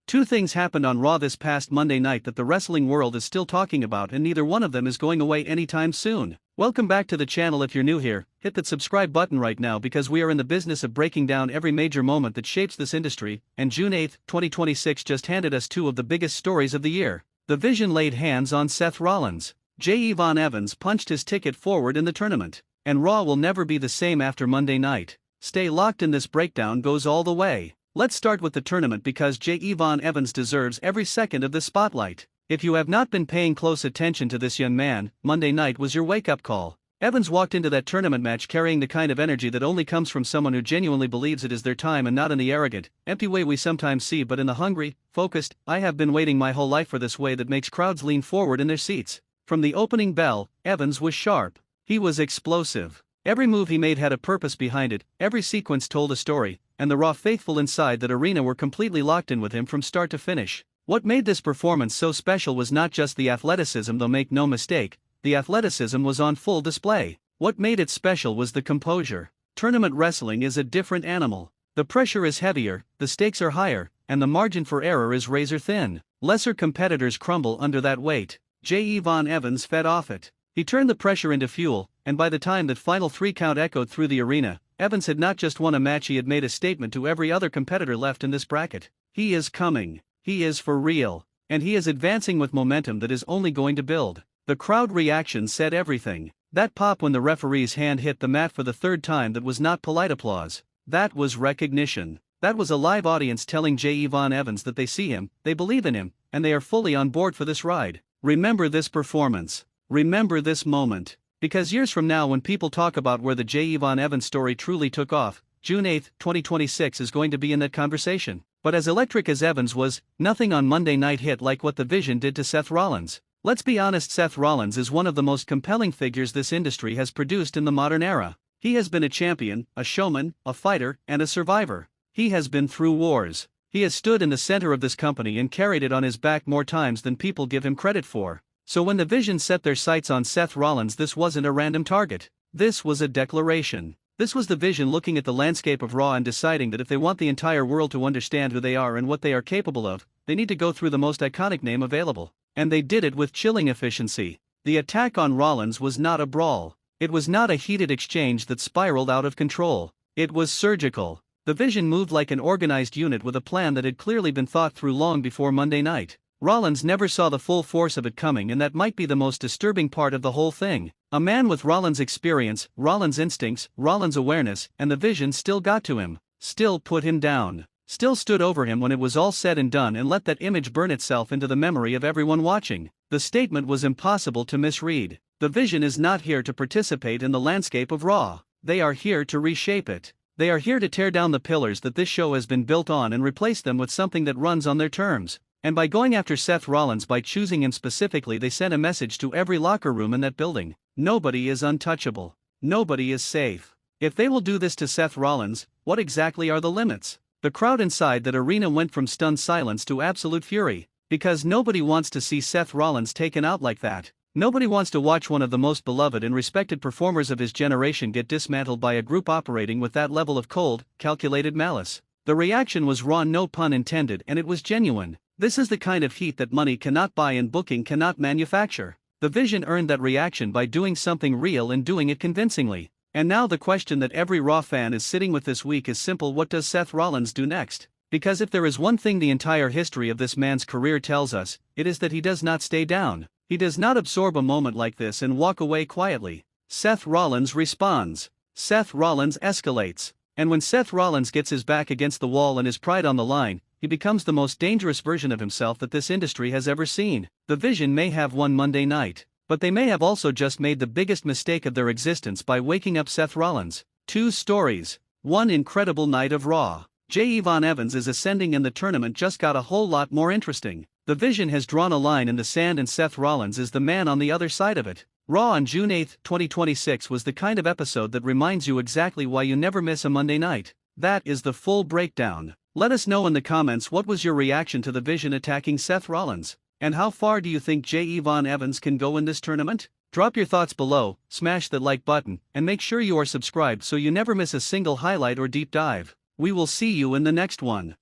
Two things happened on Raw this past Monday night that the wrestling world is still talking about, and neither one of them is going away anytime soon. Welcome back to the channel. If you're new here, hit that subscribe button right now because we are in the business of breaking down every major moment that shapes this industry, and June 8, 2026 just handed us two of the biggest stories of the year. The Vision laid hands on Seth Rollins. J. Evans punched his ticket forward in the tournament, and Raw will never be the same after Monday night. Stay locked in, this breakdown goes all the way. Let's start with the tournament because J. Evans deserves every second of the spotlight. If you have not been paying close attention to this young man, Monday night was your wake-up call. Evans walked into that tournament match carrying the kind of energy that only comes from someone who genuinely believes it is their time and not in the arrogant, empty way we sometimes see, but in the hungry, focused, I have been waiting my whole life for this way that makes crowds lean forward in their seats. From the opening bell, Evans was sharp. He was explosive. Every move he made had a purpose behind it, every sequence told a story, and the Raw faithful inside that arena were completely locked in with him from start to finish. What made this performance so special was not just the athleticism, though make no mistake, the athleticism was on full display. What made it special was the composure. Tournament wrestling is a different animal. The pressure is heavier, the stakes are higher, and the margin for error is razor thin. Lesser competitors crumble under that weight. J. Evans fed off it. He turned the pressure into fuel, and by the time that final 3 count echoed through the arena, Evans had not just won a match, he had made a statement to every other competitor left in this bracket. He is coming. He is for real. And he is advancing with momentum that is only going to build. The crowd reaction said everything. That pop when the referee's hand hit the mat for the third time, that was not polite applause. That was recognition. That was a live audience telling J. Evans that they see him, they believe in him, and they are fully on board for this ride. Remember this performance. Remember this moment. Because years from now, when people talk about where the J. Evans story truly took off, June 8, 2026 is going to be in that conversation. But as electric as Evans was, nothing on Monday night hit like what the Vision did to Seth Rollins. Let's be honest, Seth Rollins is one of the most compelling figures this industry has produced in the modern era. He has been a champion, a showman, a fighter, and a survivor. He has been through wars. He has stood in the center of this company and carried it on his back more times than people give him credit for. So when the Vision set their sights on Seth Rollins, this wasn't a random target. This was a declaration. This was the Vision looking at the landscape of Raw and deciding that if they want the entire world to understand who they are and what they are capable of, they need to go through the most iconic name available. And they did it with chilling efficiency. The attack on Rollins was not a brawl. It was not a heated exchange that spiraled out of control. It was surgical. The Vision moved like an organized unit with a plan that had clearly been thought through long before Monday night. Rollins never saw the full force of it coming, and that might be the most disturbing part of the whole thing. A man with Rollins' experience, Rollins' instincts, Rollins' awareness, and the Vision still got to him, still put him down, still stood over him when it was all said and done, and let that image burn itself into the memory of everyone watching. The statement was impossible to misread. The Vision is not here to participate in the landscape of Raw. They are here to reshape it. They are here to tear down the pillars that this show has been built on and replace them with something that runs on their terms. And by going after Seth Rollins, by choosing him specifically, they sent a message to every locker room in that building. Nobody is untouchable. Nobody is safe. If they will do this to Seth Rollins, what exactly are the limits? The crowd inside that arena went from stunned silence to absolute fury. Because nobody wants to see Seth Rollins taken out like that. Nobody wants to watch one of the most beloved and respected performers of his generation get dismantled by a group operating with that level of cold, calculated malice. The reaction was raw, no pun intended, and it was genuine. This is the kind of heat that money cannot buy and booking cannot manufacture. The Vision earned that reaction by doing something real and doing it convincingly. And now the question that every Raw fan is sitting with this week is simple: what does Seth Rollins do next? Because if there is one thing the entire history of this man's career tells us, it is that he does not stay down. He does not absorb a moment like this and walk away quietly. Seth Rollins responds. Seth Rollins escalates. And when Seth Rollins gets his back against the wall and his pride on the line, he becomes the most dangerous version of himself that this industry has ever seen. The Vision may have won Monday night, but they may have also just made the biggest mistake of their existence by waking up Seth Rollins. Two stories. One incredible night of Raw. J. Evans is ascending and the tournament just got a whole lot more interesting. The Vision has drawn a line in the sand and Seth Rollins is the man on the other side of it. Raw on June 8, 2026 was the kind of episode that reminds you exactly why you never miss a Monday night. That is the full breakdown. Let us know in the comments what was your reaction to the Vision attacking Seth Rollins, and how far do you think J. Evans can go in this tournament? Drop your thoughts below, smash that like button, and make sure you are subscribed so you never miss a single highlight or deep dive. We will see you in the next one.